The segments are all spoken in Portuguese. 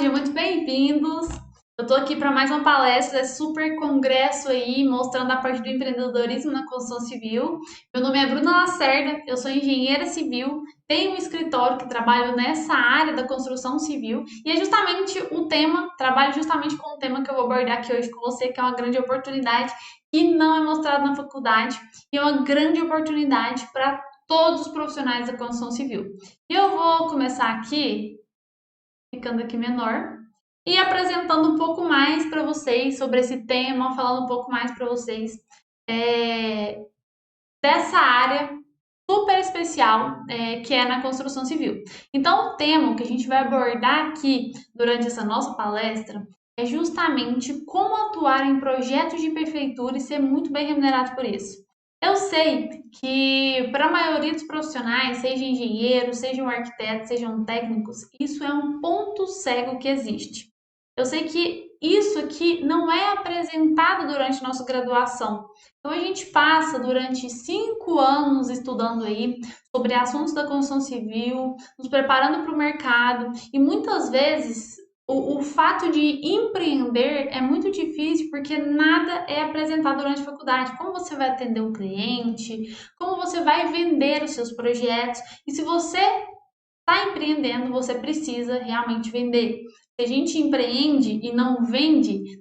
sejam muito bem-vindos. Eu tô aqui para mais uma palestra, super congresso aí, mostrando a parte do empreendedorismo na construção civil. Meu nome é Bruna Lacerda, eu sou engenheira civil, tenho um escritório que trabalho nessa área da construção civil e é justamente o tema, trabalho justamente com o tema que eu vou abordar aqui hoje com você, que é uma grande oportunidade que não é mostrado na faculdade e é uma grande oportunidade para todos os profissionais da construção civil. E eu vou começar aqui ficando aqui menor e apresentando um pouco mais para vocês sobre esse tema, falando um pouco mais para vocês dessa área super especial que é na construção civil. Então, o tema que a gente vai abordar aqui durante essa nossa palestra é justamente como atuar em projetos de prefeitura e ser muito bem remunerado por isso. Eu sei que para a maioria dos profissionais, seja engenheiros, sejam arquitetos, sejam técnicos, isso é um ponto cego que existe. Eu sei que isso aqui não é apresentado durante nossa graduação. Então a gente passa durante 5 anos estudando aí sobre assuntos da construção civil, nos preparando para o mercado e muitas vezes o fato de empreender é muito difícil porque nada é apresentado durante a faculdade. Como você vai atender um cliente, como você vai vender os seus projetos e se você está empreendendo, você precisa realmente vender. Se a gente empreende e não vende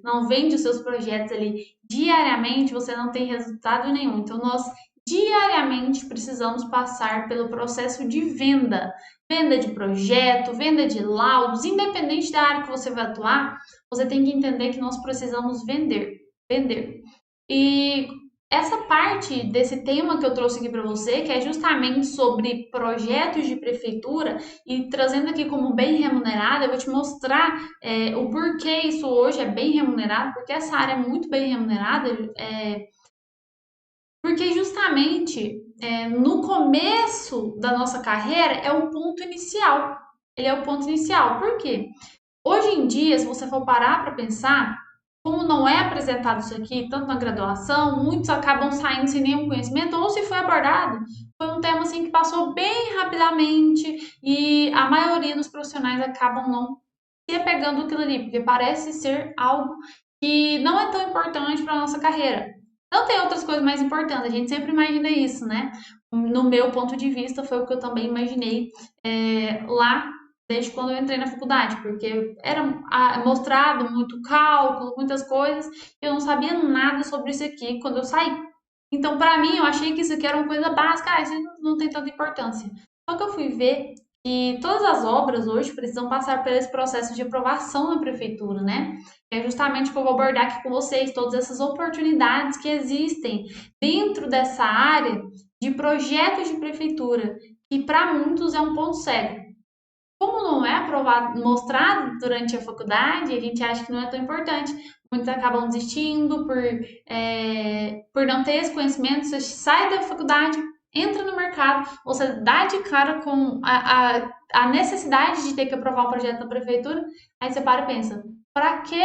os seus projetos ali diariamente, você não tem resultado nenhum. Então, nós diariamente precisamos passar pelo processo de venda. Venda de projeto, venda de laudos, independente da área que você vai atuar, você tem que entender que nós precisamos vender. Vender. E essa parte desse tema que eu trouxe aqui para você, que é justamente sobre projetos de prefeitura, e trazendo aqui como bem remunerado, eu vou te mostrar o porquê isso hoje é bem remunerado, porque essa área é muito bem remunerada, porque justamente no começo da nossa carreira é o ponto inicial. Ele é o ponto inicial. Por quê? Hoje em dia, se você for parar para pensar, como não é apresentado isso aqui, tanto na graduação, muitos acabam saindo sem nenhum conhecimento, ou se foi abordado, foi um tema assim que passou bem rapidamente e a maioria dos profissionais acabam não se apegando àquilo ali, porque parece ser algo que não é tão importante para a nossa carreira. Não tem outras coisas mais importantes, a gente sempre imagina isso, né? No meu ponto de vista, foi o que eu também imaginei lá desde quando eu entrei na faculdade, porque era mostrado muito cálculo, muitas coisas, e eu não sabia nada sobre isso aqui quando eu saí. Então, para mim, eu achei que isso aqui era uma coisa básica, isso não tem tanta importância. Só que eu fui ver que todas as obras hoje precisam passar por esse processo de aprovação na prefeitura, né? É justamente o que eu vou abordar aqui com vocês, todas essas oportunidades que existem dentro dessa área de projetos de prefeitura, que para muitos é um ponto cego. Como não é aprovado, mostrado durante a faculdade, a gente acha que não é tão importante. Muitos acabam desistindo por não ter esse conhecimento. Você sai da faculdade, entra no mercado, você dá de cara com a necessidade de ter que aprovar um projeto na prefeitura, aí você para e pensa, para que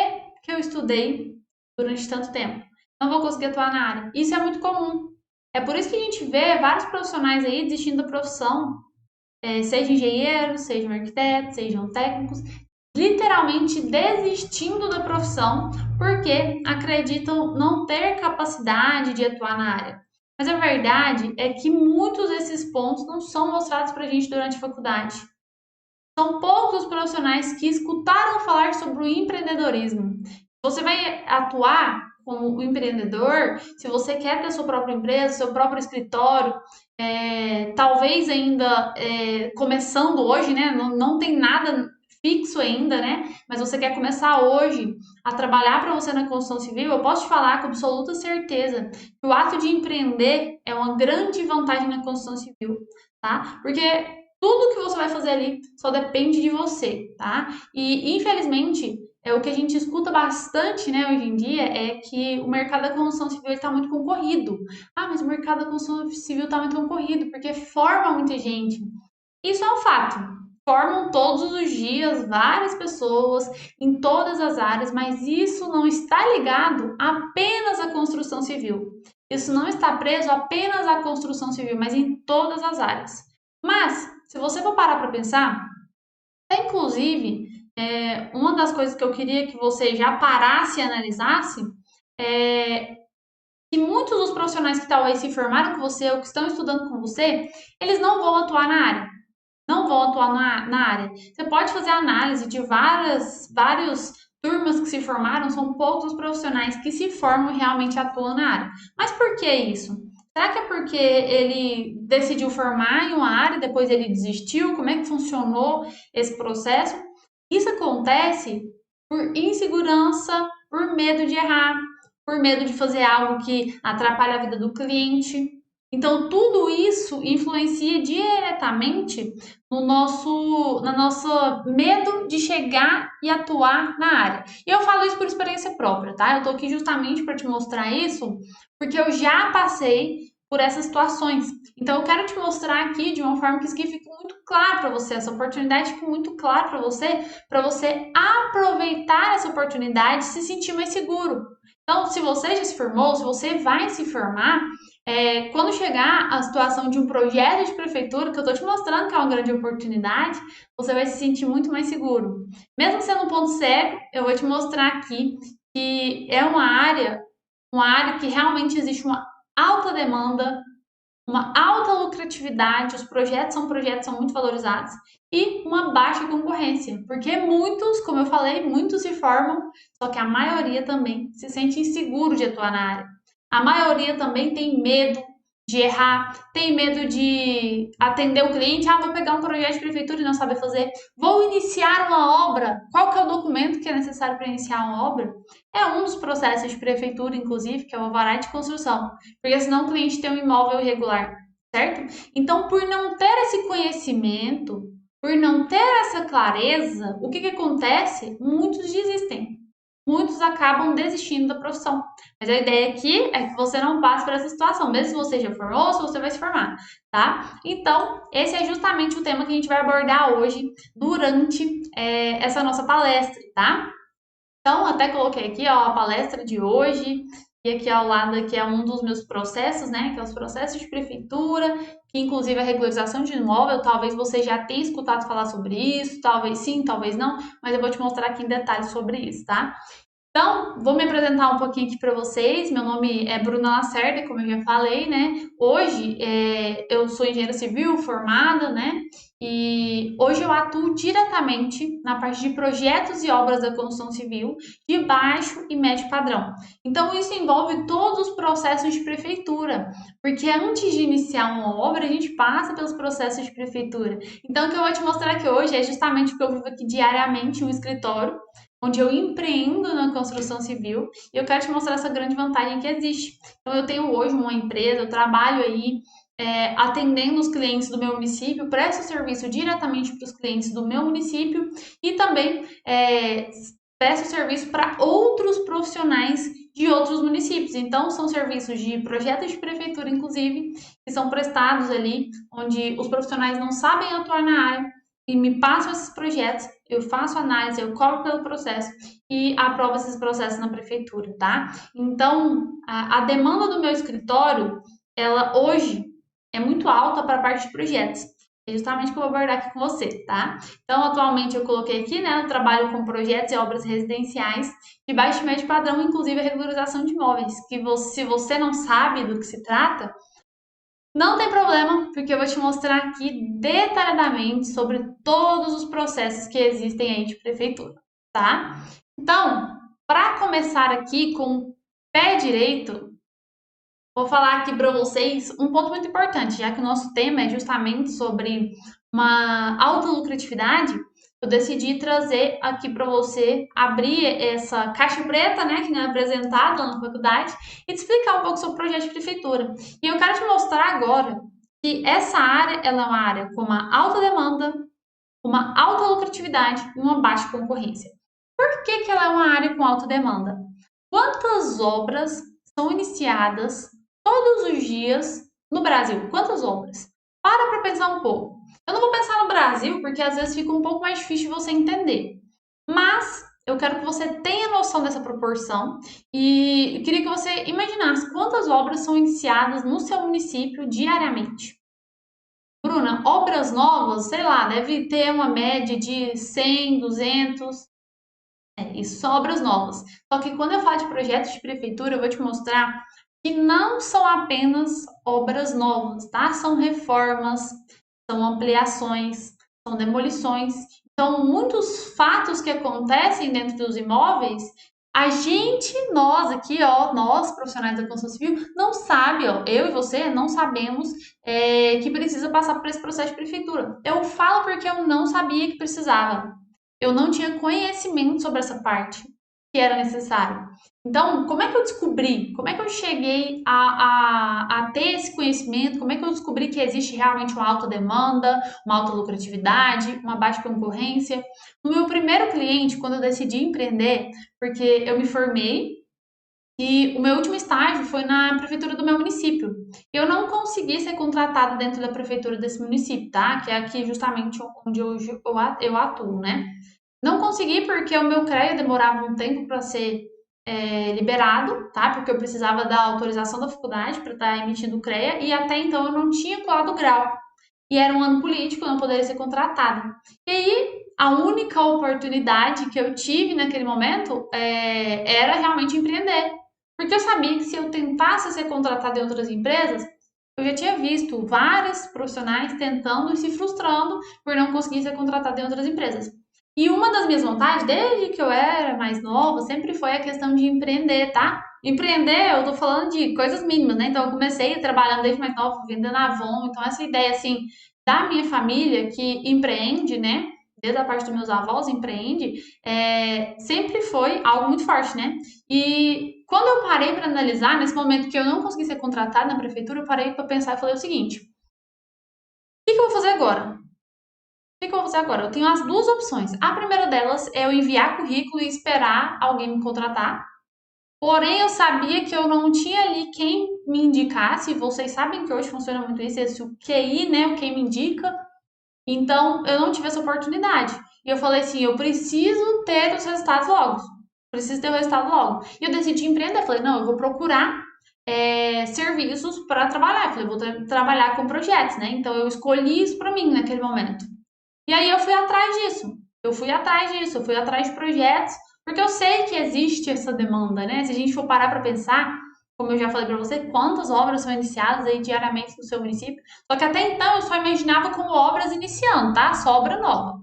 eu estudei durante tanto tempo? Não vou conseguir atuar na área. Isso é muito comum. É por isso que a gente vê vários profissionais aí desistindo da profissão, sejam engenheiros, sejam arquitetos, sejam técnicos, literalmente desistindo da profissão porque acreditam não ter capacidade de atuar na área. Mas a verdade é que muitos desses pontos não são mostrados para a gente durante a faculdade. São poucos os profissionais que escutaram falar sobre o empreendedorismo. Você vai atuar como empreendedor, se você quer ter sua própria empresa, seu próprio escritório, talvez ainda começando hoje, né? Não tem nada fixo ainda, né? Mas você quer começar hoje a trabalhar para você na construção civil, eu posso te falar com absoluta certeza que o ato de empreender é uma grande vantagem na construção civil, tá? Porque tudo que você vai fazer ali só depende de você, tá? E infelizmente o que a gente escuta bastante, né, hoje em dia é que o mercado da construção civil está muito concorrido. Ah, mas o mercado da construção civil está muito concorrido porque forma muita gente. Isso é um fato. Formam todos os dias várias pessoas em todas as áreas, mas isso não está ligado apenas à construção civil. Isso não está preso apenas à construção civil, mas em todas as áreas. Mas, se você for parar para pensar, inclusive uma das coisas que eu queria que você já parasse e analisasse é que muitos dos profissionais que talvez se formaram com você ou que estão estudando com você, eles não vão atuar na área. Não vão atuar na área. Você pode fazer análise de vários turmas que se formaram, são poucos os profissionais que se formam e realmente atuam na área. Mas por que isso? Será que é porque ele decidiu formar em uma área e depois ele desistiu? Como é que funcionou esse processo? Isso acontece por insegurança, por medo de errar, por medo de fazer algo que atrapalha a vida do cliente. Então, tudo isso influencia diretamente na nossa medo de chegar e atuar na área. E eu falo isso por experiência própria, tá? Eu tô aqui justamente para te mostrar isso, porque eu já passei por essas situações. Então, eu quero te mostrar aqui de uma forma que isso aqui fique muito claro para você, essa oportunidade fique muito clara para você aproveitar essa oportunidade e se sentir mais seguro. Então, se você já se formou, se você vai se formar, quando chegar a situação de um projeto de prefeitura, que eu estou te mostrando que é uma grande oportunidade, você vai se sentir muito mais seguro. Mesmo sendo um ponto cego, eu vou te mostrar aqui que é uma área que realmente existe uma alta demanda, uma alta lucratividade, os projetos são muito valorizados e uma baixa concorrência, porque muitos, como eu falei, muitos se formam, só que a maioria também se sente inseguro de atuar na área. A maioria também tem medo de errar, tem medo de atender o cliente. Ah, vou pegar um projeto de prefeitura e não saber fazer. Vou iniciar uma obra. Qual que é o documento que é necessário para iniciar uma obra? É um dos processos de prefeitura, inclusive, que é o alvará de construção. Porque senão o cliente tem um imóvel irregular, certo? Então, por não ter esse conhecimento, por não ter essa clareza, o que acontece? Muitos desistem. Muitos acabam desistindo da profissão. Mas a ideia aqui é que você não passe por essa situação, mesmo se você já formou ou se você vai se formar, tá? Então, esse é justamente o tema que a gente vai abordar hoje durante essa nossa palestra, tá? Então, até coloquei aqui, ó, a palestra de hoje, e aqui ao lado aqui é um dos meus processos, né, que é os processos de prefeitura, que inclusive a regularização de imóvel, talvez você já tenha escutado falar sobre isso, talvez sim, talvez não, mas eu vou te mostrar aqui em detalhes sobre isso, tá? Então, vou me apresentar um pouquinho aqui para vocês. Meu nome é Bruna Lacerda, como eu já falei, né? Hoje eu sou engenheira civil formada, né? E hoje eu atuo diretamente na parte de projetos e obras da construção civil de baixo e médio padrão. Então, isso envolve todos os processos de prefeitura, porque antes de iniciar uma obra, a gente passa pelos processos de prefeitura. Então, o que eu vou te mostrar aqui hoje é justamente porque eu vivo aqui diariamente em um escritório onde eu empreendo na construção civil e eu quero te mostrar essa grande vantagem que existe. Então, eu tenho hoje uma empresa, eu trabalho aí atendendo os clientes do meu município, presto serviço diretamente para os clientes do meu município e também presto serviço para outros profissionais de outros municípios. Então, são serviços de projetos de prefeitura, inclusive, que são prestados ali, onde os profissionais não sabem atuar na área e me passam esses projetos, eu faço análise, eu cobro pelo processo e aprovo esses processos na prefeitura, tá? Então, a demanda do meu escritório, ela hoje é muito alta para a parte de projetos. É justamente o que eu vou abordar aqui com você, tá? Então, atualmente eu coloquei aqui, né? Eu trabalho com projetos e obras residenciais de baixo e médio padrão, inclusive a regularização de imóveis, que se você não sabe do que se trata, não tem problema, porque eu vou te mostrar aqui detalhadamente sobre todos os processos que existem aí de prefeitura, tá? Então, para começar aqui com o pé direito, vou falar aqui para vocês um ponto muito importante, já que o nosso tema é justamente sobre uma alta lucratividade, eu decidi trazer aqui para você abrir essa caixa preta, né, que não é apresentada na faculdade, e te explicar um pouco sobre o projeto de prefeitura. E eu quero te mostrar agora que essa área ela é uma área com uma alta demanda, uma alta lucratividade e uma baixa concorrência. Por que ela é uma área com alta demanda? Quantas obras são iniciadas todos os dias no Brasil? Quantas obras? Para pensar um pouco. Eu não vou pensar no Brasil porque às vezes fica um pouco mais difícil de você entender. Mas eu quero que você tenha noção dessa proporção e eu queria que você imaginasse quantas obras são iniciadas no seu município diariamente. Bruna, obras novas, sei lá, deve ter uma média de 100, 200. Isso são obras novas. Só que quando eu falo de projetos de prefeitura, eu vou te mostrar que não são apenas obras novas, tá? São reformas, são ampliações, são demolições. Então, muitos fatos que acontecem dentro dos imóveis, a gente, nós aqui, ó, nós profissionais da construção civil, não sabe, ó, eu e você não sabemos que precisa passar por esse processo de prefeitura. Eu falo porque eu não sabia que precisava. Eu não tinha conhecimento sobre essa parte que era necessário. Então, como é que eu descobri? Como é que eu cheguei a ter esse conhecimento? Como é que eu descobri que existe realmente uma alta demanda, uma alta lucratividade, uma baixa concorrência? No meu primeiro cliente, quando eu decidi empreender, porque eu me formei e o meu último estágio foi na prefeitura do meu município. Eu não consegui ser contratada dentro da prefeitura desse município, tá? Que é aqui justamente onde hoje eu atuo, né? Não consegui porque o meu CREA demorava um tempo para ser liberado, tá? Porque eu precisava da autorização da faculdade para estar emitindo o CREA e até então eu não tinha colado o grau. E era um ano político, eu não poderia ser contratada. E aí, a única oportunidade que eu tive naquele momento era realmente empreender. Porque eu sabia que se eu tentasse ser contratada em outras empresas, eu já tinha visto vários profissionais tentando e se frustrando por não conseguir ser contratada em outras empresas. E uma das minhas vontades, desde que eu era mais nova, sempre foi a questão de empreender, tá? Empreender, eu tô falando de coisas mínimas, né? Então, eu comecei trabalhando desde mais nova, vendendo Avon. Então, essa ideia, assim, da minha família que empreende, né? Desde a parte dos meus avós, empreende, sempre foi algo muito forte, né? E quando eu parei para analisar, nesse momento que eu não consegui ser contratada na prefeitura, eu parei para pensar e falei o seguinte: o que eu vou fazer agora? O que eu vou fazer agora? Eu tenho as duas opções. A primeira delas é eu enviar currículo e esperar alguém me contratar. Porém, eu sabia que eu não tinha ali quem me indicasse. Vocês sabem que hoje funciona muito isso, esse o QI, né? O quem me indica. Então, eu não tive essa oportunidade. E eu falei assim, eu preciso ter os resultados logo. Preciso ter o resultado logo. E eu decidi empreender. Eu falei, não, eu vou procurar serviços para trabalhar. Eu falei, eu vou trabalhar com projetos, né? Então, eu escolhi isso para mim naquele momento. E aí eu fui atrás disso. Eu fui atrás de projetos, porque eu sei que existe essa demanda, né? Se a gente for parar para pensar, como eu já falei para você, quantas obras são iniciadas aí diariamente no seu município. Só que até então eu só imaginava como obras iniciando, tá? Só obra nova.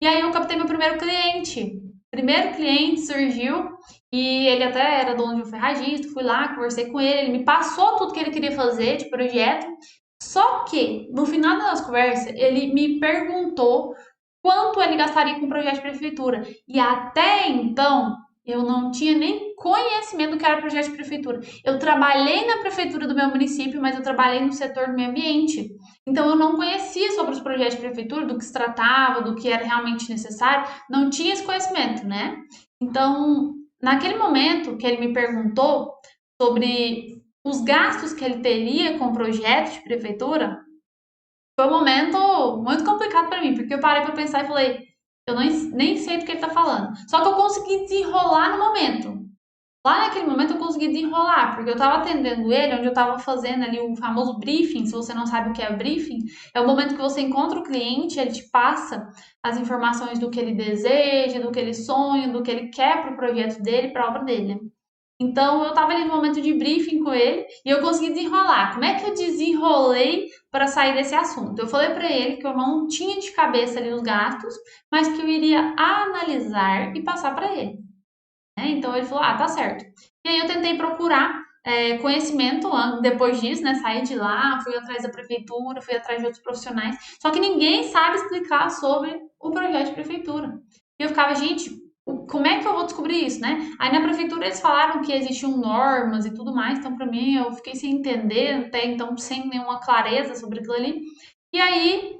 E aí eu captei meu primeiro cliente. Primeiro cliente surgiu e ele até era dono de um ferragista. Fui lá, conversei com ele, ele me passou tudo que ele queria fazer de projeto. Só que no final da nossa conversa, ele me perguntou quanto ele gastaria com o projeto de prefeitura. E até então, eu não tinha nem conhecimento do que era projeto de prefeitura. Eu trabalhei na prefeitura do meu município, mas eu trabalhei no setor do meio ambiente. Então, eu não conhecia sobre os projetos de prefeitura, do que se tratava, do que era realmente necessário. Não tinha esse conhecimento, né? Então, naquele momento que ele me perguntou sobre os gastos que ele teria com projetos de prefeitura, foi um momento muito complicado para mim, porque eu parei para pensar e falei, eu nem sei do que ele tá falando. Só que eu consegui desenrolar no momento. Lá naquele momento eu consegui desenrolar, porque eu estava atendendo ele, onde eu estava fazendo ali o famoso briefing. Se você não sabe o que é briefing, é o momento que você encontra o cliente, ele te passa as informações do que ele deseja, do que ele sonha, do que ele quer para o projeto dele, para a obra dele. Então, eu estava ali no momento de briefing com ele e eu consegui desenrolar. Como é que eu desenrolei para sair desse assunto? Eu falei para ele que eu não tinha de cabeça ali os gastos, mas que eu iria analisar e passar para ele. Né? Então, ele falou: ah, tá certo. E aí, eu tentei procurar conhecimento depois disso, né? Saí de lá, fui atrás da prefeitura, fui atrás de outros profissionais. Só que ninguém sabe explicar sobre o projeto de prefeitura. E eu ficava, gente, como é que eu vou descobrir isso, né? Aí na prefeitura eles falaram que existiam normas e tudo mais, então para mim eu fiquei sem entender, até então sem nenhuma clareza sobre aquilo ali. E aí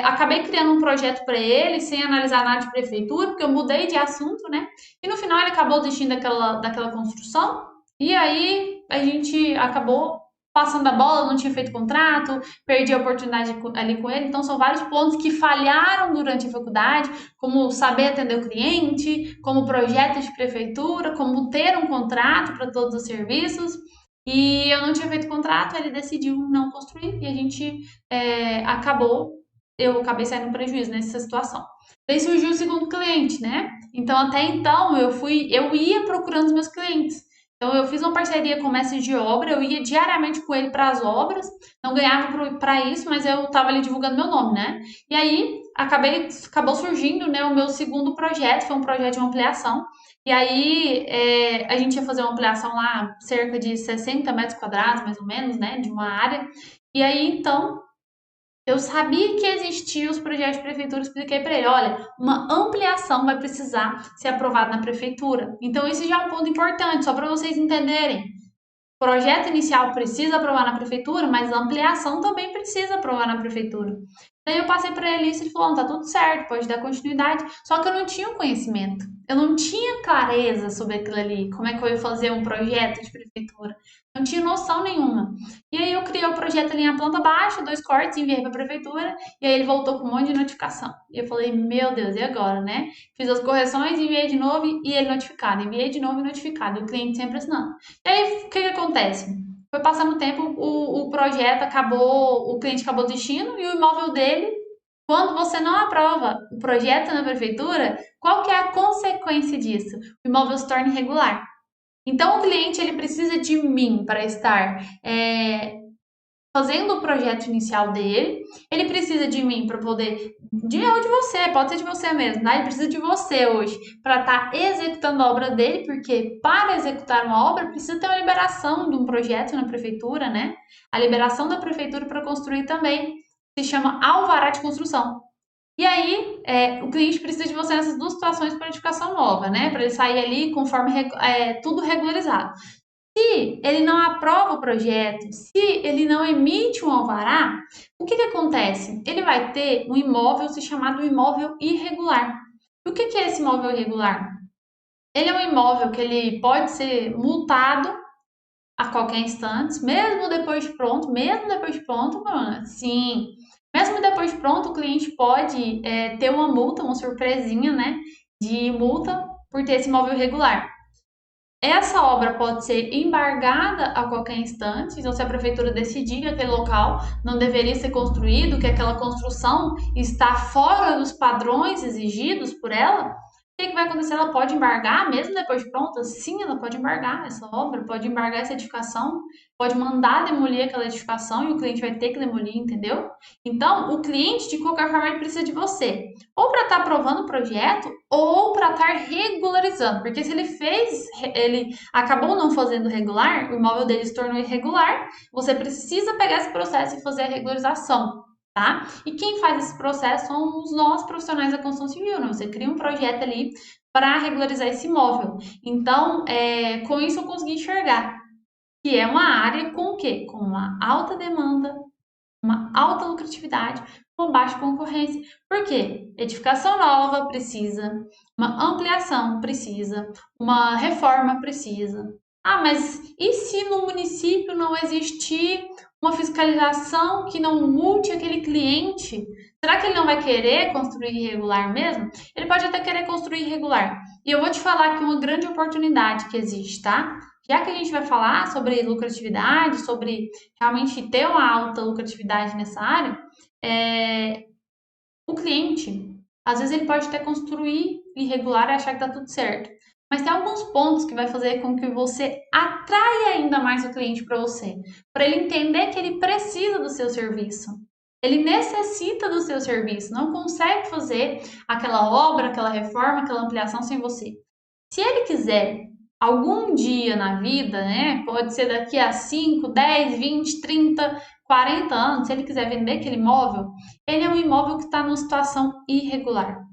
acabei criando um projeto para ele, sem analisar nada de prefeitura, porque eu mudei de assunto, né? E no final ele acabou desistindo daquela construção, e aí a gente acabou passando a bola, não tinha feito contrato, perdi a oportunidade ali com ele. Então são vários pontos que falharam durante a faculdade, como saber atender o cliente, como projeto de prefeitura, como ter um contrato para todos os serviços. e eu não tinha feito contrato, ele decidiu não construir e a gente eu acabei saindo no prejuízo nessa situação. Daí surgiu o segundo cliente, né? Então até então eu ia procurando os meus clientes. Então eu fiz uma parceria com o mestre de obra, eu ia diariamente com ele para as obras, não ganhava para isso, mas eu estava ali divulgando meu nome, né? E aí acabou surgindo, né, o meu segundo projeto, foi um projeto de uma ampliação. E aí a gente ia fazer uma ampliação lá, cerca de 60 metros quadrados, mais ou menos, né, de uma área. E aí então eu sabia que existiam os projetos de prefeitura, expliquei para ele, olha, uma ampliação vai precisar ser aprovada na prefeitura. Então esse já é um ponto importante, só para vocês entenderem. O projeto inicial precisa aprovar na prefeitura, mas a ampliação também precisa aprovar na prefeitura. Daí eu passei para ele isso e ele falou, não, tá tudo certo, pode dar continuidade. Só que eu não tinha o conhecimento. Eu não tinha clareza sobre aquilo ali, como é que eu ia fazer um projeto de prefeitura. Não tinha noção nenhuma. E aí eu criei o projeto ali na planta baixa, 2 cortes, enviei para a prefeitura, e aí ele voltou com um monte de notificação. E eu falei, meu Deus, e agora, né? Fiz as correções, enviei de novo e ele notificado. Enviei de novo e notificado. E o cliente sempre assinando. E aí, o que acontece? Foi passando o tempo, o projeto acabou, o cliente acabou desistindo e o imóvel dele, quando você não aprova o projeto na prefeitura, qual que é a consequência disso? O imóvel se torna irregular. Então, o cliente ele precisa de mim para estar fazendo o projeto inicial dele, ele precisa de mim para poder, ou de você, pode ser de você mesmo, né? Ele precisa de você hoje para estar executando a obra dele, porque para executar uma obra precisa ter uma liberação de um projeto na prefeitura, né? A liberação da prefeitura para construir também se chama alvará de construção. E aí, o cliente precisa de você nessas duas situações para edificação nova, né? Para ele sair ali conforme tudo regularizado. Se ele não aprova o projeto, se ele não emite um alvará, o que acontece? Ele vai ter um imóvel se chamado imóvel irregular. E o que é esse imóvel irregular? Ele é um imóvel que ele pode ser multado a qualquer instante, mesmo depois de pronto, Bruna? Sim. Mesmo depois de pronto, o cliente pode ter uma multa, uma surpresinha, né? De multa por ter esse imóvel irregular. Essa obra pode ser embargada a qualquer instante, então se a prefeitura decidir que aquele local não deveria ser construído, que aquela construção está fora dos padrões exigidos por ela, o que vai acontecer? Ela pode embargar, mesmo depois de pronta? Sim, ela pode embargar essa obra, pode embargar essa edificação, pode mandar demolir aquela edificação e o cliente vai ter que demolir, entendeu? Então, o cliente, de qualquer forma, ele precisa de você, ou para estar aprovando o projeto, ou para estar regularizando, porque se ele acabou não fazendo regular, o imóvel dele se tornou irregular, você precisa pegar esse processo e fazer a regularização. Tá? E quem faz esse processo somos nós, profissionais da construção civil, né? Você cria um projeto ali para regularizar esse imóvel. Então, com isso eu consegui enxergar que é uma área com o quê? Com uma alta demanda, uma alta lucratividade, com baixa concorrência. Por quê? Edificação nova precisa, uma ampliação precisa, uma reforma precisa. Ah, mas e se no município não existir uma fiscalização que não multe aquele cliente? Será que ele não vai querer construir irregular mesmo? Ele pode até querer construir irregular. E eu vou te falar aqui uma grande oportunidade que existe, tá? Já que a gente vai falar sobre lucratividade, sobre realmente ter uma alta lucratividade nessa área, o cliente, às vezes ele pode até construir irregular e achar que está tudo certo. Mas tem alguns pontos que vai fazer com que você atraia ainda mais o cliente para você, para ele entender que ele precisa do seu serviço. Ele necessita do seu serviço, não consegue fazer aquela obra, aquela reforma, aquela ampliação sem você. Se ele quiser algum dia na vida, né? Pode ser daqui a 5, 10, 20, 30, 40 anos, se ele quiser vender aquele imóvel, ele é um imóvel que está numa situação irregular.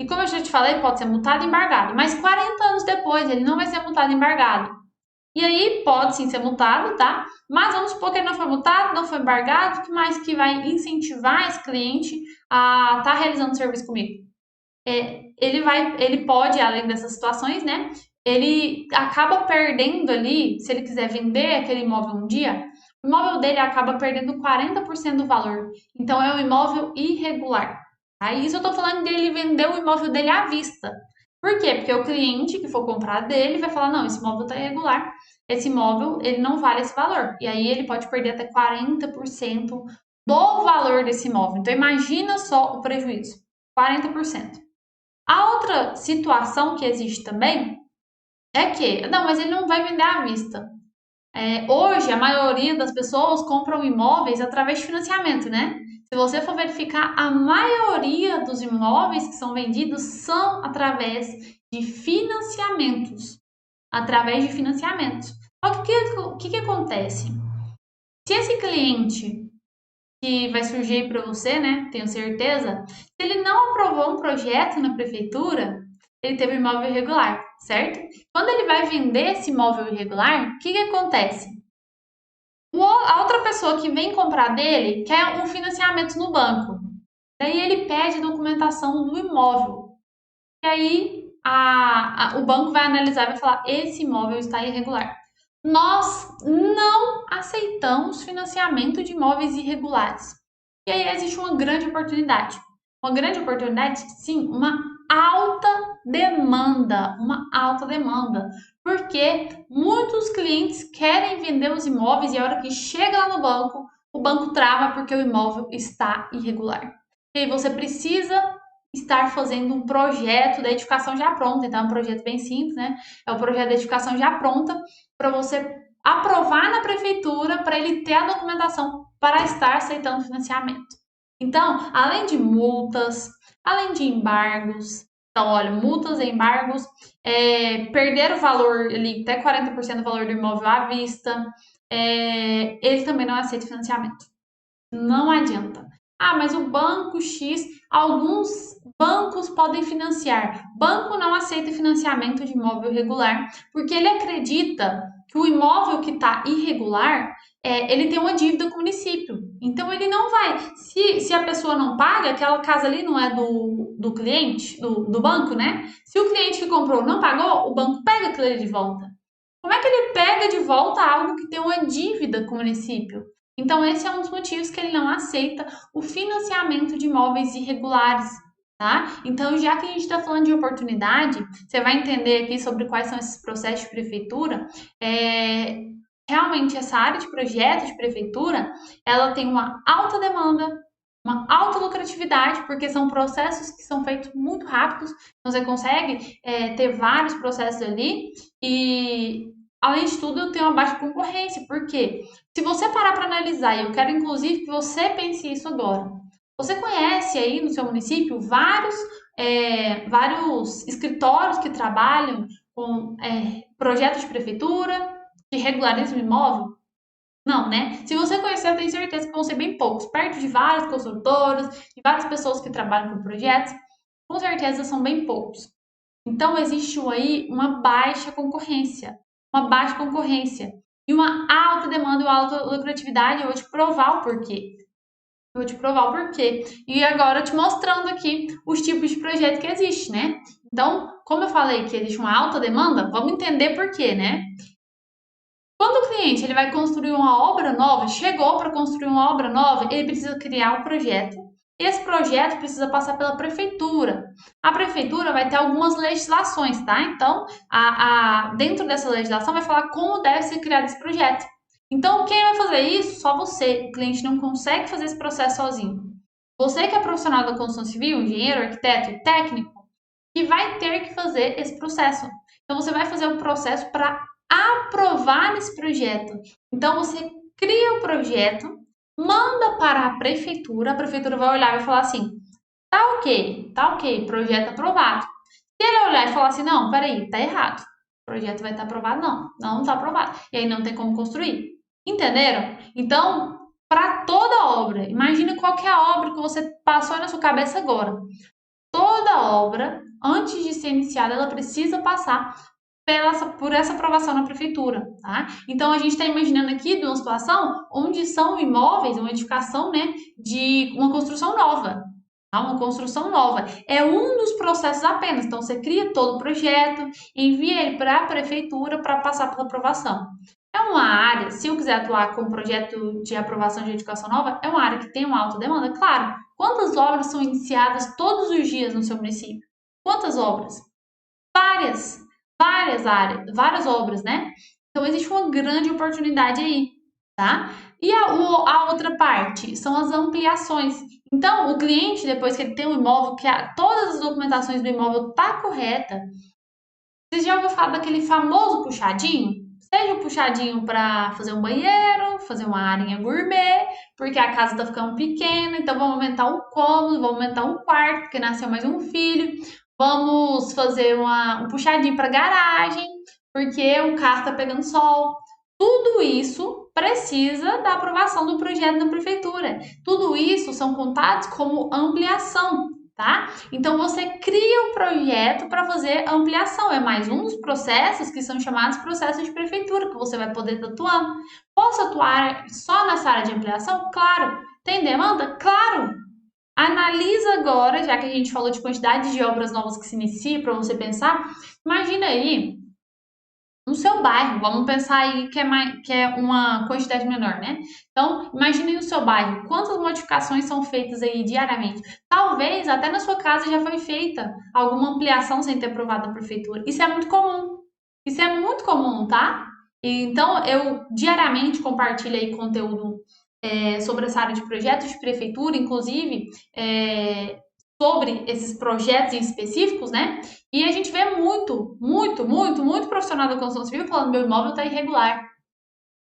E como eu já te falei, pode ser multado e embargado, mas 40 anos depois ele não vai ser multado e embargado. E aí pode sim ser multado, tá? Mas vamos supor que ele não foi multado, não foi embargado, o que mais que vai incentivar esse cliente a estar realizando serviço comigo? Ele pode, além dessas situações, né? Ele acaba perdendo ali, se ele quiser vender aquele imóvel um dia, o imóvel dele acaba perdendo 40% do valor. Então é um imóvel irregular. Aí isso eu tô falando dele vender o imóvel dele à vista. Por quê? Porque o cliente que for comprar dele vai falar, não, esse imóvel está irregular, esse imóvel ele não vale esse valor. E aí ele pode perder até 40% do valor desse imóvel. Então imagina só o prejuízo, 40%. A outra situação que existe também é que, não, mas ele não vai vender à vista. Hoje, a maioria das pessoas compram imóveis através de financiamento, né? Se você for verificar, a maioria dos imóveis que são vendidos são através de financiamentos. Através de financiamentos. Só que o que acontece? Se esse cliente que vai surgir para você, né? Tenho certeza, se ele não aprovou um projeto na prefeitura, ele teve um imóvel irregular, certo? Quando ele vai vender esse imóvel irregular, o que acontece? A outra pessoa que vem comprar dele quer um financiamento no banco. Daí ele pede documentação do imóvel. E aí o banco vai analisar e vai falar: esse imóvel está irregular. Nós não aceitamos financiamento de imóveis irregulares. E aí existe uma grande oportunidade. Uma grande oportunidade, sim, alta uma alta demanda. Porque muitos clientes querem vender os imóveis e a hora que chega lá no banco, o banco trava porque o imóvel está irregular. E aí você precisa estar fazendo um projeto da edificação já pronta. Então, é um projeto bem simples, né? É um projeto de edificação já pronta para você aprovar na prefeitura para ele ter a documentação para estar aceitando financiamento. Então, além de multas, além de embargos, então, olha, multas e embargos, perder o valor, ali, até 40% do valor do imóvel à vista, ele também não aceita financiamento. Não adianta. Ah, mas o banco X, alguns bancos podem financiar. Banco não aceita financiamento de imóvel irregular, porque ele acredita que o imóvel que está irregular, ele tem uma dívida com o município. Então ele não vai. Se a pessoa não paga, aquela casa ali não é do cliente, do banco, né? Se o cliente que comprou não pagou, o banco pega aquilo ali de volta. Como é que ele pega de volta algo que tem uma dívida com o município? Então, esse é um dos motivos que ele não aceita o financiamento de imóveis irregulares, tá? Então, já que a gente está falando de oportunidade, você vai entender aqui sobre quais são esses processos de prefeitura. Realmente, essa área de projeto de prefeitura, ela tem uma alta demanda, uma alta lucratividade, porque são processos que são feitos muito rápidos, então você consegue ter vários processos ali e, além de tudo, tem uma baixa concorrência, porque se você parar para analisar, e eu quero inclusive que você pense isso agora, você conhece aí no seu município vários escritórios que trabalham com projetos de prefeitura, de regularismo imóvel? Não, né? Se você conhecer, eu tenho certeza que vão ser bem poucos, perto de várias construtoras, de várias pessoas que trabalham com projetos, com certeza são bem poucos. Então, existe aí uma baixa concorrência e uma alta demanda e uma alta lucratividade. Eu vou te provar o porquê. E agora te mostrando aqui os tipos de projeto que existe, né? Então, como eu falei que existe uma alta demanda, vamos entender por quê, né? Quando o cliente ele vai construir uma obra nova, chegou para construir uma obra nova, ele precisa criar um projeto. Esse projeto precisa passar pela prefeitura. A prefeitura vai ter algumas legislações, tá? Então, dentro dessa legislação vai falar como deve ser criado esse projeto. Então, quem vai fazer isso? Só você. O cliente não consegue fazer esse processo sozinho. Você que é profissional da construção civil, engenheiro, arquiteto, técnico, que vai ter que fazer esse processo. Então, você vai fazer o processo para aprovar esse projeto. Então, você cria o projeto, manda para a prefeitura vai olhar e vai falar assim: tá ok, projeto aprovado. Se ele olhar e falar assim: não, peraí, tá errado, o projeto vai estar aprovado? Não tá aprovado. E aí não tem como construir. Entenderam? Então, para toda obra, imagine qual que é a obra que você passou na sua cabeça agora. Toda obra, antes de ser iniciada, ela precisa passar por essa aprovação na prefeitura, tá? Então a gente está imaginando aqui de uma situação onde são imóveis, uma edificação, né, de uma construção nova. Tá? Uma construção nova. É um dos processos apenas. Então você cria todo o projeto, envia ele para a prefeitura para passar pela aprovação. É uma área, se eu quiser atuar com projeto de aprovação de edificação nova, é uma área que tem uma alta demanda, claro. Quantas obras são iniciadas todos os dias no seu município? Quantas obras? várias, várias áreas, várias obras, né? Então existe uma grande oportunidade aí, tá? E a outra parte são as ampliações. Então, o cliente, depois que ele tem um imóvel, que todas as documentações do imóvel tá correta, você já ouviu falar daquele famoso puxadinho? Seja o puxadinho para fazer um banheiro, fazer uma arinha gourmet, porque a casa tá ficando pequena, então vamos aumentar um cômodo, vamos aumentar um quarto, porque nasceu mais um filho. Vamos fazer um puxadinho para garagem, porque o carro tá pegando sol. Tudo isso precisa da aprovação do projeto da prefeitura. Tudo isso são contados como ampliação, tá? Então você cria o projeto para fazer ampliação. É mais um dos processos que são chamados processos de prefeitura, que você vai poder estar atuando. Posso atuar só nessa área de ampliação? Claro. Tem demanda? Claro. Analisa agora, já que a gente falou de quantidade de obras novas que se inicia, para você pensar. Imagina aí no seu bairro, vamos pensar aí que é uma quantidade menor, né? Então, imagine no seu bairro quantas modificações são feitas aí diariamente. Talvez até na sua casa já foi feita alguma ampliação sem ter aprovado a prefeitura. Isso é muito comum. Isso é muito comum, tá? Então, eu diariamente compartilho aí conteúdo sobre essa área de projetos de prefeitura, inclusive sobre esses projetos em específicos, né? E a gente vê muito profissional da construção civil falando: meu imóvel está irregular.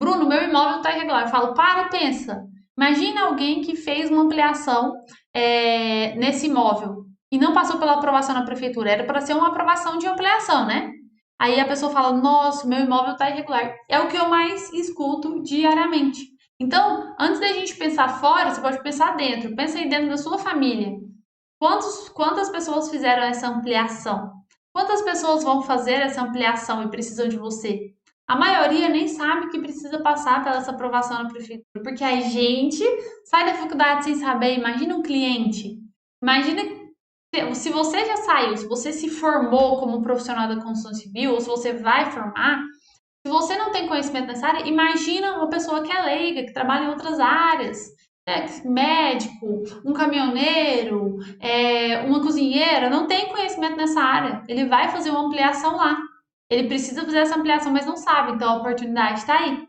Bruno, meu imóvel está irregular. Eu falo: para e pensa. Imagina alguém que fez uma ampliação nesse imóvel e não passou pela aprovação na prefeitura. Era para ser uma aprovação de ampliação, né? Aí a pessoa fala: nossa, meu imóvel está irregular. É o que eu mais escuto diariamente. Então, antes da gente pensar fora, você pode pensar dentro. Pensa aí dentro da sua família. Quantas pessoas fizeram essa ampliação? Quantas pessoas vão fazer essa ampliação e precisam de você? A maioria nem sabe que precisa passar pela essa aprovação na prefeitura, porque a gente sai da faculdade sem saber. Imagina um cliente. Imagina se você já saiu, se você se formou como profissional da construção civil, ou se você vai formar, se você não tem conhecimento nessa área, imagina uma pessoa que é leiga, que trabalha em outras áreas, médico, um caminhoneiro, uma cozinheira, não tem conhecimento nessa área. Ele vai fazer uma ampliação lá. Ele precisa fazer essa ampliação, mas não sabe, então a oportunidade está aí.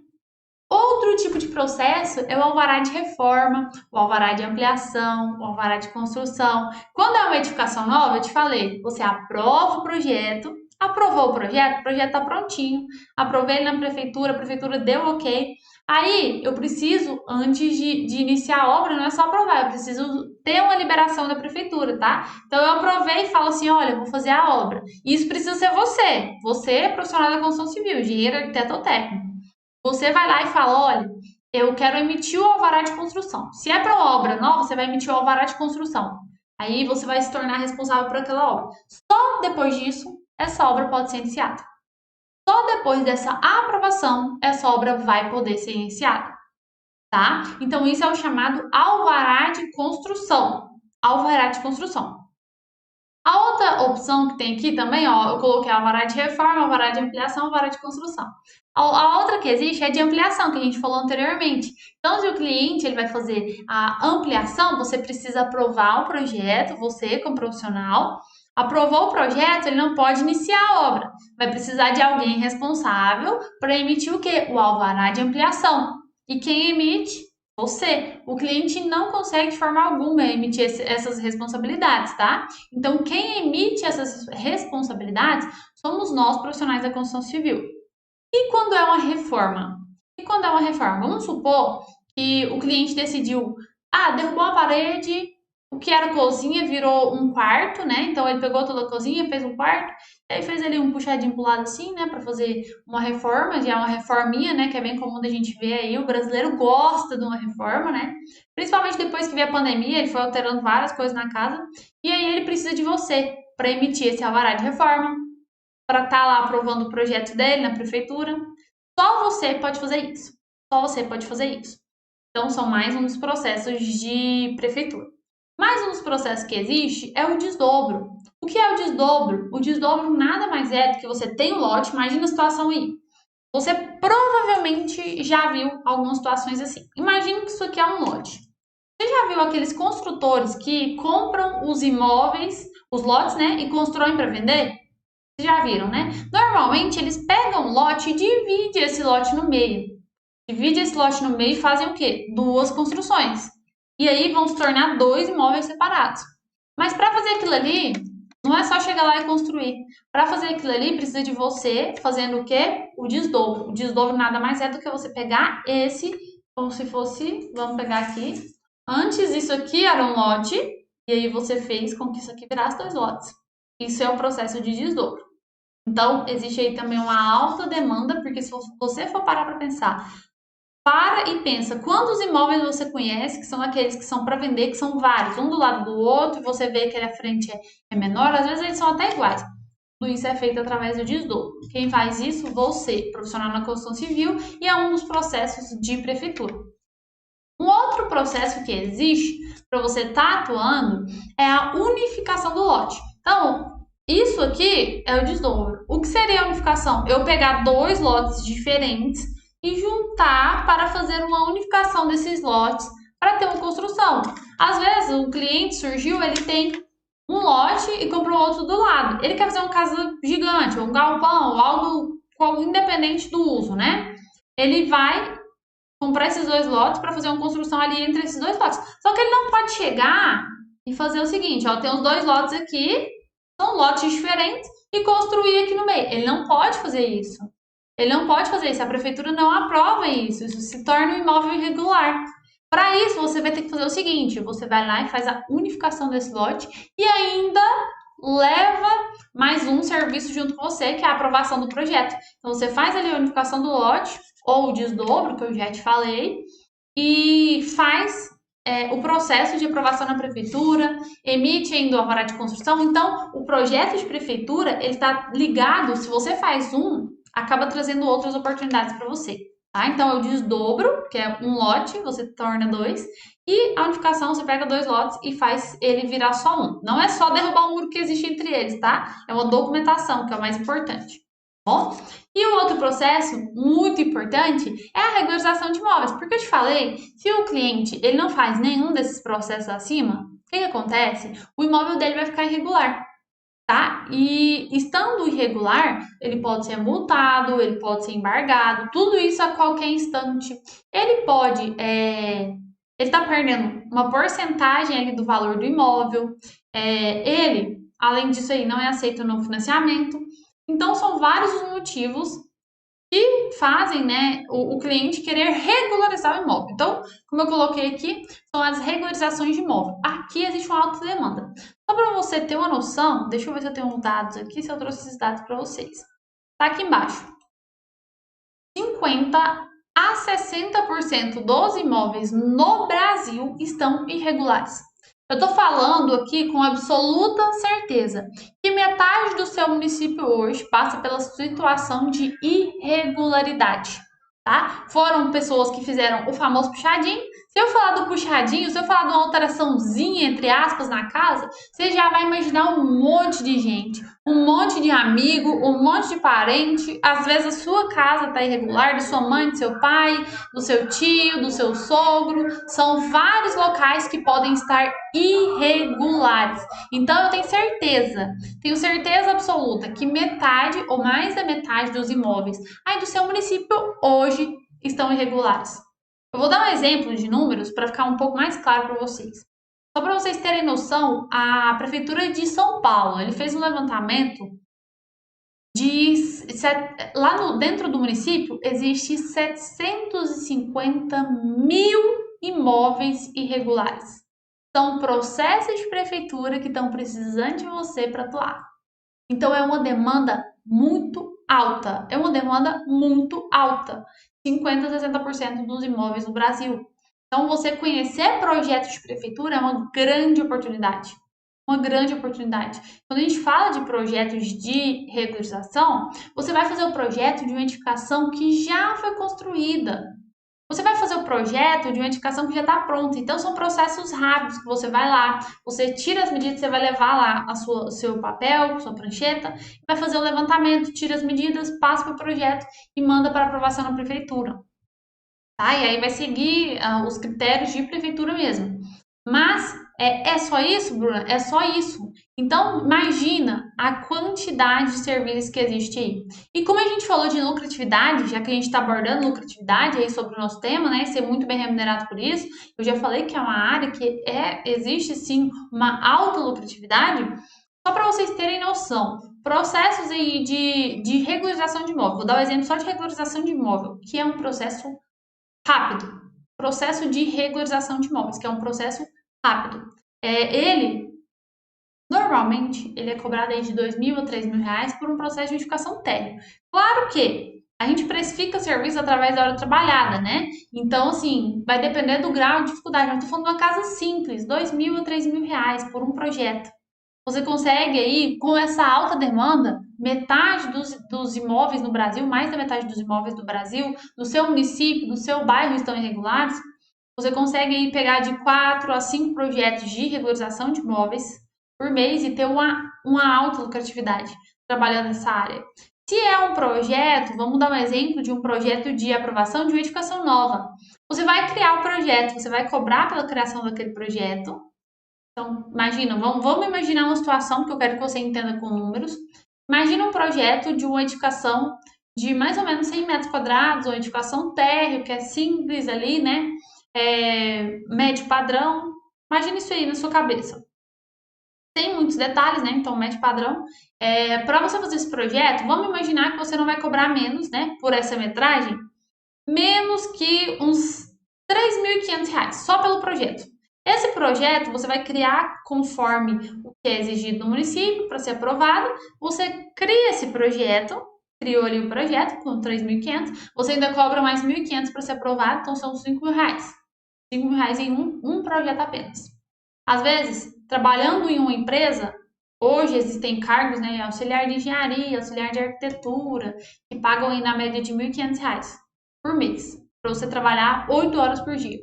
Outro tipo de processo é o alvará de reforma, o alvará de ampliação, o alvará de construção. Quando é uma edificação nova, eu te falei, você aprova o projeto, aprovou o projeto está prontinho, aprovei ele na prefeitura, a prefeitura deu ok. Aí eu preciso, antes de iniciar a obra, não é só aprovar, eu preciso ter uma liberação da prefeitura, tá? Então eu aprovei e falo assim: olha, eu vou fazer a obra. Isso precisa ser você é profissional da construção civil, engenheiro, arquiteto ou técnico. Você vai lá e fala: olha, eu quero emitir o alvará de construção. Se é para uma obra nova, você vai emitir o alvará de construção. Aí você vai se tornar responsável por aquela obra. Só depois disso, essa obra pode ser iniciada. Só depois dessa aprovação, essa obra vai poder ser iniciada, tá? Então, isso é o chamado alvará de construção. Alvará de construção. A outra opção que tem aqui também, ó, eu coloquei alvará de reforma, alvará de ampliação, alvará de construção. A outra que existe é de ampliação, que a gente falou anteriormente. Então, se o cliente ele vai fazer a ampliação, você precisa aprovar o projeto, você como profissional. Aprovou o projeto, ele não pode iniciar a obra. Vai precisar de alguém responsável para emitir o quê? O alvará de ampliação. E quem emite? Você. O cliente não consegue de forma alguma emitir essas responsabilidades, tá? Então, quem emite essas responsabilidades somos nós, profissionais da construção civil. E quando é uma reforma? Vamos supor que o cliente decidiu, derrubou a parede, o que era cozinha virou um quarto, né? Então ele pegou toda a cozinha, fez um quarto, e aí fez ali um puxadinho pro lado assim, né? Para fazer uma reforma, já é uma reforminha, né? Que é bem comum da gente ver aí. O brasileiro gosta de uma reforma, né? Principalmente depois que veio a pandemia, ele foi alterando várias coisas na casa. E aí ele precisa de você para emitir esse alvará de reforma, para estar lá aprovando o projeto dele na prefeitura. Só você pode fazer isso. Só você pode fazer isso. Então, são mais um dos processos de prefeitura. Mais um dos processos que existe é o desdobro. O que é o desdobro? O desdobro nada mais é do que você tem um lote, imagina a situação aí. Você provavelmente já viu algumas situações assim. Imagina que isso aqui é um lote. Você já viu aqueles construtores que compram os imóveis, os lotes, né, e constroem para vender? Vocês já viram, né? Normalmente eles pegam um lote e dividem esse lote no meio. Divide esse lote no meio e fazem o quê? 2 construções. E aí vão se tornar 2 imóveis separados. Mas para fazer aquilo ali, não é só chegar lá e construir. Para fazer aquilo ali, precisa de você fazendo o quê? O desdobro. O desdobro nada mais é do que você pegar esse, como se fosse, vamos pegar aqui. Antes isso aqui era um lote, e aí você fez com que isso aqui virasse 2 lotes. Isso é o processo de desdobro. Então, existe aí também uma alta demanda, porque se você for parar para pensar, para e pensa, quantos imóveis você conhece, que são aqueles que são para vender, que são vários, um do lado do outro, e você vê que a frente é menor, às vezes eles são até iguais. Tudo isso é feito através do desdobro. Quem faz isso? Você, profissional na construção civil, e é um dos processos de prefeitura. Um outro processo que existe para você estar atuando é a unificação do lote. Então, isso aqui é o desdobro. O que seria a unificação? Eu pegar 2 lotes diferentes e juntar para fazer uma unificação desses lotes para ter uma construção. Às vezes, o cliente surgiu, ele tem um lote e comprou outro do lado. Ele quer fazer uma casa gigante, um galpão, algo independente do uso, né? Ele vai comprar esses 2 lotes para fazer uma construção ali entre esses 2 lotes. Só que ele não pode chegar e fazer o seguinte, ó, tem os 2 lotes aqui, são lotes diferentes, e construir aqui no meio. Ele não pode fazer isso. Ele não pode fazer isso. A prefeitura não aprova isso. Isso se torna um imóvel irregular. Para isso, você vai ter que fazer o seguinte, você vai lá e faz a unificação desse lote e ainda leva mais um serviço junto com você, que é a aprovação do projeto. Então, você faz ali a unificação do lote, ou o desdobro, que eu já te falei, e faz o processo de aprovação na prefeitura, emite ainda o alvará de construção. Então, o projeto de prefeitura, ele está ligado, se você faz um, acaba trazendo outras oportunidades para você. Tá? Então, eu desdobro, que é um lote, você torna 2, e a unificação, você pega 2 lotes e faz ele virar só um. Não é só derrubar o muro que existe entre eles, tá? É uma documentação, que é o mais importante. Bom? E o outro processo muito importante é a regularização de imóveis, porque eu te falei, se o cliente ele não faz nenhum desses processos acima, o que acontece? O imóvel dele vai ficar irregular, tá? E estando irregular, ele pode ser multado, ele pode ser embargado, tudo isso a qualquer instante. Ele pode, ele tá perdendo uma porcentagem ali do valor do imóvel, ele, além disso aí, não é aceito no financiamento. Então, são vários os motivos que fazem, né, o cliente querer regularizar o imóvel. Então, como eu coloquei aqui, são as regularizações de imóvel. Aqui existe uma alta demanda. Só para você ter uma noção, deixa eu ver se eu tenho uns dados aqui, se eu trouxe esses dados para vocês. Tá aqui embaixo. 50 a 60% dos imóveis no Brasil estão irregulares. Eu estou falando aqui com absoluta certeza que metade do seu município hoje passa pela situação de irregularidade, tá? Foram pessoas que fizeram o famoso puxadinho. Se eu falar do puxadinho, se eu falar de uma alteraçãozinha, entre aspas, na casa, você já vai imaginar um monte de gente, um monte de amigo, um monte de parente. Às vezes a sua casa está irregular, de sua mãe, do seu pai, do seu tio, do seu sogro. São vários locais que podem estar irregulares. Então eu tenho certeza absoluta que metade ou mais da metade dos imóveis aí do seu município hoje estão irregulares. Eu vou dar um exemplo de números para ficar um pouco mais claro para vocês. Só para vocês terem noção, a Prefeitura de São Paulo, ele fez um levantamento de lá dentro do município existe 750 mil imóveis irregulares. São processos de prefeitura que estão precisando de você para atuar. Então é uma demanda muito alta. 50 a 60% dos imóveis no Brasil. Então você conhecer projetos de prefeitura é uma grande oportunidade. Uma grande oportunidade. Quando a gente fala de projetos de regularização, você vai fazer o projeto de uma edificação que já foi construída. Você vai fazer o projeto de uma edificação que já está pronta. Então, são processos rápidos que você vai lá, você tira as medidas, você vai levar lá o seu papel, sua prancheta, vai fazer o levantamento, tira as medidas, passa para o projeto e manda para aprovação na prefeitura. Tá? E aí vai seguir os critérios de prefeitura mesmo. Mas É só isso, Bruna? É só isso. Então, imagina a quantidade de serviços que existe aí. E como a gente falou de lucratividade, já que a gente está abordando lucratividade aí sobre o nosso tema, né, e ser muito bem remunerado por isso, eu já falei que é uma área que existe sim uma alta lucratividade. Só para vocês terem noção, processos aí de regularização de imóvel. Vou dar um exemplo só de regularização de imóvel, que é um processo rápido. Processo de regularização de imóveis, que é um processo rápido. Normalmente, ele é cobrado aí de R$ 2.000 a R$ 3.000 por um processo de edificação térrea. Claro que a gente precifica o serviço através da hora trabalhada, né? Então, assim, vai depender do grau de dificuldade. Eu estou falando de uma casa simples, R$ 2.000 a R$ 3.000 por um projeto. Você consegue aí, com essa alta demanda, metade dos imóveis no Brasil, mais da metade dos imóveis do Brasil, no seu município, no seu bairro estão irregulares, você consegue aí pegar de 4 a 5 projetos de regularização de imóveis por mês e ter uma alta lucratividade trabalhando nessa área. Se é um projeto, vamos dar um exemplo de um projeto de aprovação de uma edificação nova. Você vai criar o projeto, você vai cobrar pela criação daquele projeto. Então, imagina, vamos imaginar uma situação que eu quero que você entenda com números. Imagina um projeto de uma edificação de mais ou menos 100 metros quadrados, uma edificação térrea, que é simples ali, né? Médio padrão. Imagina isso aí na sua cabeça. Tem muitos detalhes, né? Então, médio padrão. Para você fazer esse projeto, vamos imaginar que você não vai cobrar menos, né? Por essa metragem, menos que uns R$ 3.500 só pelo projeto. Esse projeto você vai criar conforme o que é exigido no município para ser aprovado. Você cria esse projeto, criou ali o projeto com 3.500, você ainda cobra mais 1.500 para ser aprovado, então são R$ 5.000. R$ 5.000 em um projeto apenas. Às vezes, trabalhando em uma empresa, hoje existem cargos, né, auxiliar de engenharia, auxiliar de arquitetura, que pagam aí na média de R$ 1.500 por mês, para você trabalhar 8 horas por dia.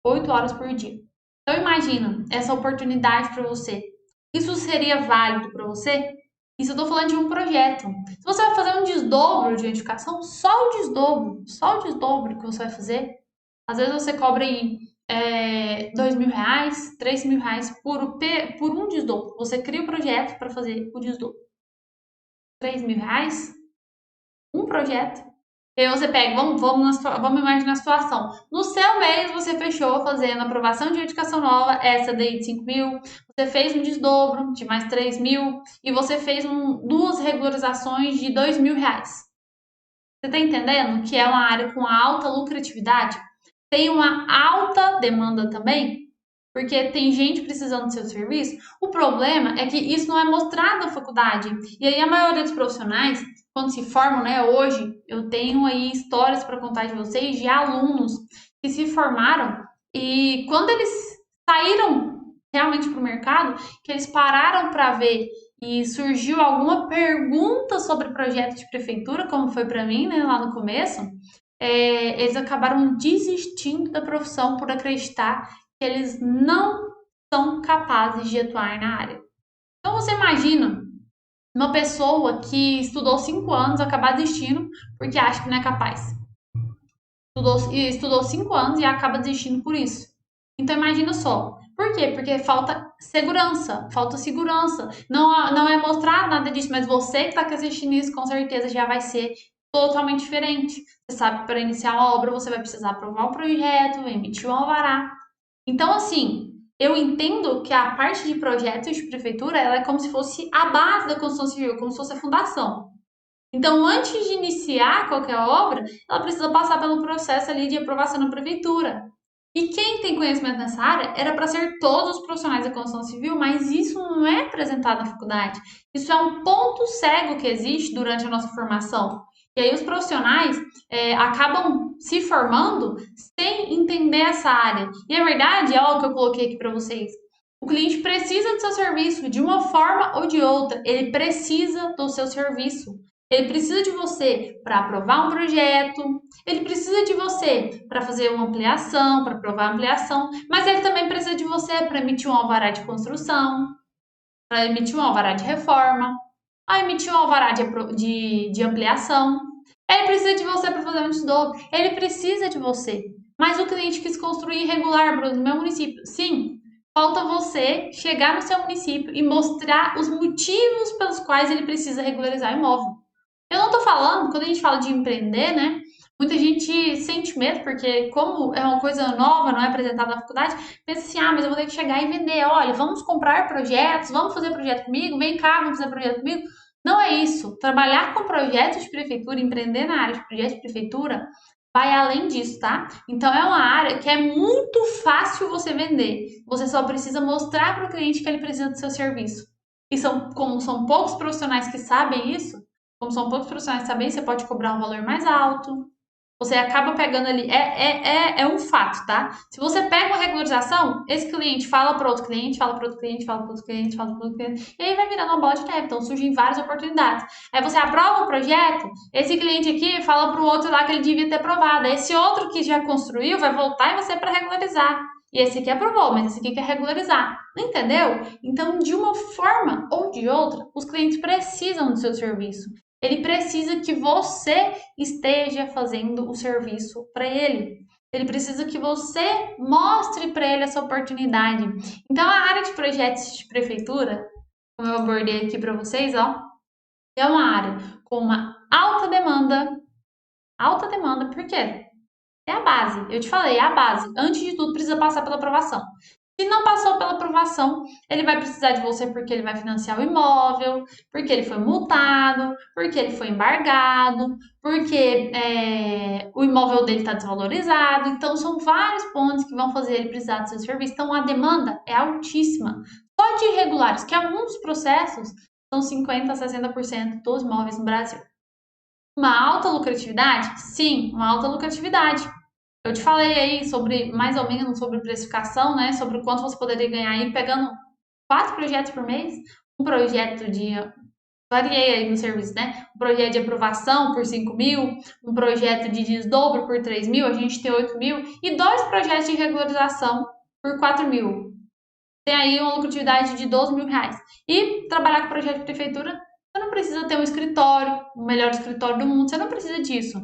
8 horas por dia. Então imagina essa oportunidade para você. Isso seria válido para você? Isso eu estou falando de um projeto. Se você vai fazer um desdobro de edificação, só o desdobro que você vai fazer, às vezes você cobra aí R$ 2.000, R$ 3.000 por um desdobro. Você cria o projeto para fazer o desdobro. R$ 3.000, um projeto. E aí você pega, vamos imaginar a situação. No seu mês, você fechou fazendo aprovação de edificação nova, essa daí de 5.000, você fez um desdobro de mais 3.000 e você fez duas regularizações de R$ 2.000. Você está entendendo que é uma área com alta lucratividade? Tem uma alta demanda também, porque tem gente precisando do seu serviço. O problema é que isso não é mostrado na faculdade. E aí a maioria dos profissionais, quando se formam, né, hoje, eu tenho aí histórias para contar de vocês de alunos que se formaram e quando eles saíram realmente para o mercado, que eles pararam para ver e surgiu alguma pergunta sobre projeto de prefeitura, como foi para mim, né, lá no começo, eles acabaram desistindo da profissão por acreditar que eles não são capazes de atuar na área. Então você imagina uma pessoa que estudou 5 anos acabar desistindo porque acha que não é capaz. Estudou 5 anos e acaba desistindo por isso. Então imagina só. Por quê? Porque falta segurança. Não é mostrar nada disso, mas você que está assistindo isso com certeza já vai ser totalmente diferente. Você sabe que para iniciar uma obra você vai precisar aprovar um projeto, emitir um alvará. Então, assim, eu entendo que a parte de projetos de prefeitura ela é como se fosse a base da construção civil, como se fosse a fundação. Então, antes de iniciar qualquer obra, ela precisa passar pelo processo ali de aprovação na prefeitura. E quem tem conhecimento nessa área era para ser todos os profissionais da construção civil, mas isso não é apresentado na faculdade. Isso é um ponto cego que existe durante a nossa formação. E aí os profissionais acabam se formando sem entender essa área. E a verdade é algo que eu coloquei aqui para vocês. O cliente precisa do seu serviço de uma forma ou de outra. Ele precisa do seu serviço. Ele precisa de você para aprovar um projeto, ele precisa de você para fazer uma ampliação, para aprovar a ampliação, mas ele também precisa de você para emitir um alvará de construção, para emitir um alvará de reforma, para emitir um alvará de ampliação. Ele precisa de você para fazer um desdobro, ele precisa de você. Mas o cliente quis construir irregular, Bruno, no meu município. Sim, Falta você chegar no seu município e mostrar os motivos pelos quais ele precisa regularizar o imóvel. Eu não tô falando, quando a gente fala de empreender, né? Muita gente sente medo, porque como é uma coisa nova, não é apresentada na faculdade, pensa assim, ah, mas eu vou ter que chegar e vender. Olha, vamos comprar projetos, vamos fazer projeto comigo, vem cá, vamos fazer projeto comigo. Não é isso. Trabalhar com projetos de prefeitura, empreender na área de projetos de prefeitura, vai além disso, tá? Então é uma área que é muito fácil você vender. Você só precisa mostrar para o cliente que ele precisa do seu serviço. E como são poucos profissionais que sabem isso, como são poucos profissionais que sabem, você pode cobrar um valor mais alto. Você acaba pegando ali. É um fato, tá? Se você pega uma regularização, esse cliente fala para outro cliente, fala para outro cliente, fala para outro cliente, fala para outro cliente, e aí vai virando uma bola de neve. Então surgem várias oportunidades. Aí você aprova o projeto, esse cliente aqui fala para o outro lá que ele devia ter aprovado. Esse outro que já construiu vai voltar em você para regularizar. E esse aqui aprovou, mas esse aqui quer regularizar. Entendeu? Então, de uma forma ou de outra, os clientes precisam do seu serviço. Ele precisa que você esteja fazendo o serviço para ele. Ele precisa que você mostre para ele essa oportunidade. Então, a área de projetos de prefeitura, como eu abordei aqui para vocês, ó, é uma área com uma alta demanda. Alta demanda, por quê? É a base. Eu te falei, é a base. Antes de tudo, precisa passar pela aprovação. Se não passou pela aprovação, ele vai precisar de você porque ele vai financiar o imóvel, porque ele foi multado, porque ele foi embargado, porque o imóvel dele está desvalorizado. Então, são vários pontos que vão fazer ele precisar do seu serviço. Então, a demanda é altíssima. Só de irregulares, que alguns processos são 50% a 60% dos imóveis no Brasil. Uma alta lucratividade? Sim, uma alta lucratividade. Eu te falei aí sobre, mais ou menos, sobre precificação, né? Sobre o quanto você poderia ganhar aí pegando 4 projetos por mês. Um projeto de... Variei aí no serviço, né? Um projeto de aprovação por 5 mil, um projeto de desdobro por 3 mil, a gente tem 8 mil, e 2 projetos de regularização por 4 mil. Tem aí uma lucratividade de 12 mil reais. E trabalhar com projeto de prefeitura, você não precisa ter um escritório, o melhor escritório do mundo, você não precisa disso.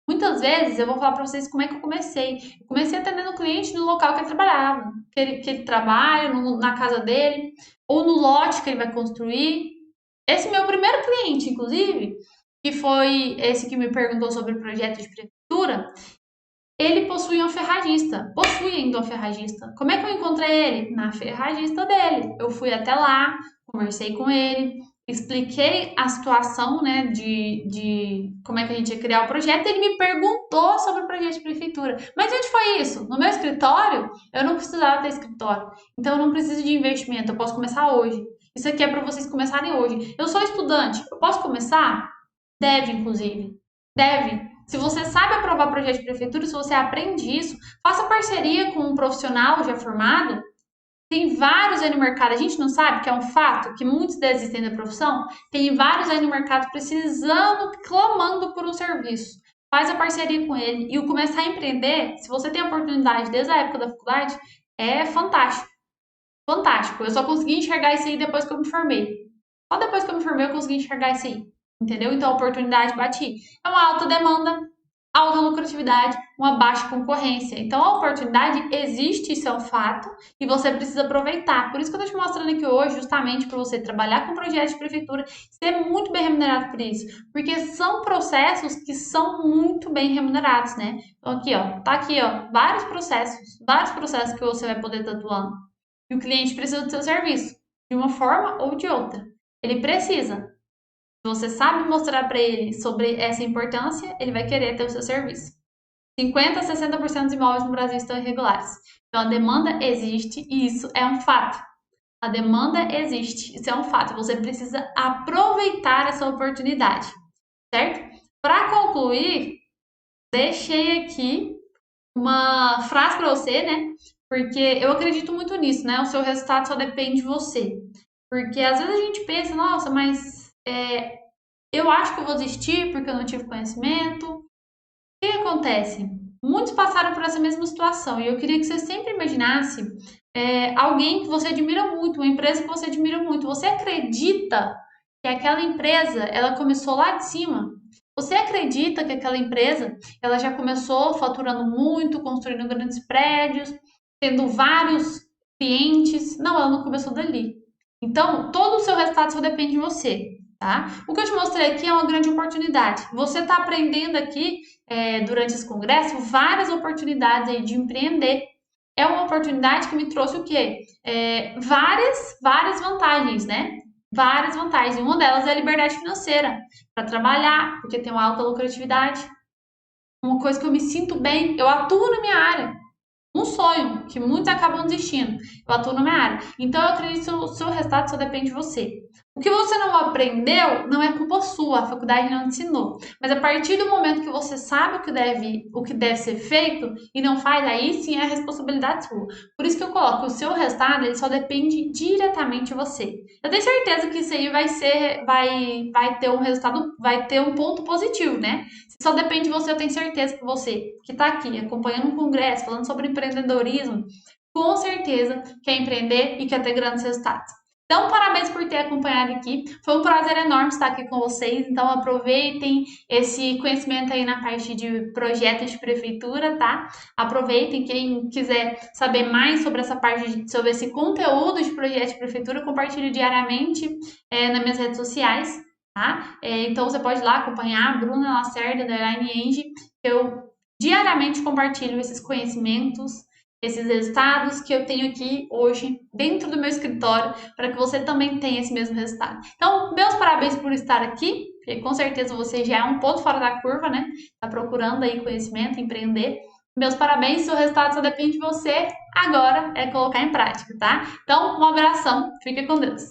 Muitas vezes eu vou falar para vocês como é que eu comecei. Eu comecei atendendo o cliente no local que ele trabalhava, que ele trabalha, na casa dele, ou no lote que ele vai construir. Esse meu primeiro cliente, inclusive, que foi esse que me perguntou sobre o projeto de prefeitura, ele possuía um ferragista, possui ainda um ferragista. Como é que eu encontrei ele? Na ferragista dele. Eu fui até lá, conversei com ele, expliquei a situação, né, de como é que a gente ia criar o projeto. Ele me perguntou sobre o projeto de prefeitura. Mas onde foi isso? No meu escritório? Eu não precisava ter escritório. Então eu não preciso de investimento, eu posso começar hoje. Isso aqui é para vocês começarem hoje. Eu sou estudante, eu posso começar? Deve, inclusive. Deve. Se você sabe aprovar projeto de prefeitura, se você aprende isso, faça parceria com um profissional já formado. Tem vários aí no mercado, a gente não sabe que é um fato que muitos desistem da profissão. Tem vários aí no mercado precisando, clamando por um serviço. Faz a parceria com ele e o começar a empreender, se você tem a oportunidade desde a época da faculdade, é fantástico. Fantástico. Eu só consegui enxergar isso aí depois que eu me formei. Só depois que eu me formei eu consegui enxergar isso aí. Entendeu? Então, a oportunidade bati. É uma alta demanda, alta lucratividade, uma baixa concorrência. Então, a oportunidade existe, isso é um fato, e você precisa aproveitar. Por isso que eu estou te mostrando aqui hoje, justamente para você trabalhar com projetos de prefeitura, ser muito bem remunerado por isso. Porque são processos que são muito bem remunerados, né? Então, aqui, ó, tá aqui, ó, vários processos que você vai poder estar atuando. E o cliente precisa do seu serviço, de uma forma ou de outra. Ele precisa. Se você sabe mostrar para ele sobre essa importância, ele vai querer ter o seu serviço. 50 a 60% dos imóveis no Brasil estão irregulares. Então, a demanda existe e isso é um fato. A demanda existe, isso é um fato. Você precisa aproveitar essa oportunidade, certo? Para concluir, deixei aqui uma frase para você, né? Porque eu acredito muito nisso, né? O seu resultado só depende de você. Porque às vezes a gente pensa, nossa, mas eu acho que eu vou desistir porque eu não tive conhecimento. O que acontece? Muitos passaram por essa mesma situação e eu queria que você sempre imaginasse alguém que você admira muito, uma empresa que você admira muito. Você acredita que aquela empresa ela começou lá de cima? Você acredita que aquela empresa ela já começou faturando muito, construindo grandes prédios, tendo vários clientes. Não, ela não começou dali. Então, todo o seu resultado só depende de você, tá? O que eu te mostrei aqui é uma grande oportunidade. Você está aprendendo aqui, durante esse congresso, várias oportunidades aí de empreender. É uma oportunidade que me trouxe o quê? Várias vantagens, né? Várias vantagens. E uma delas é a liberdade financeira para trabalhar, porque tem uma alta lucratividade. Uma coisa que eu me sinto bem, eu atuo na minha área. Um sonho que muitos acabam desistindo. Eu atuo na minha área. Então eu acredito que o seu resultado só depende de você. O que você não aprendeu não é culpa sua, a faculdade não te ensinou. Mas a partir do momento que você sabe o que deve ser feito e não faz, aí sim é a responsabilidade sua. Por isso que eu coloco que o seu resultado ele só depende diretamente de você. Eu tenho certeza que isso aí vai ter um resultado, vai ter um ponto positivo, né? Se só depende de você, eu tenho certeza que você que está aqui acompanhando um congresso, falando sobre empreendedorismo, com certeza quer empreender e quer ter grandes resultados. Então, parabéns por ter acompanhado aqui. Foi um prazer enorme estar aqui com vocês. Então, aproveitem esse conhecimento aí na parte de projetos de prefeitura, tá? Aproveitem. Quem quiser saber mais sobre essa parte, sobre esse conteúdo de projeto de prefeitura, compartilho diariamente nas minhas redes sociais, tá? Então, você pode ir lá acompanhar Bruna Lacerda, da Enge. Eu diariamente compartilho esses conhecimentos, esses resultados que eu tenho aqui hoje dentro do meu escritório, para que você também tenha esse mesmo resultado. Então, meus parabéns por estar aqui, porque com certeza você já é um ponto fora da curva, né? Tá procurando aí conhecimento, empreender. Meus parabéns, seu resultado só depende de você. Agora é colocar em prática, tá? Então, um abração, fique com Deus.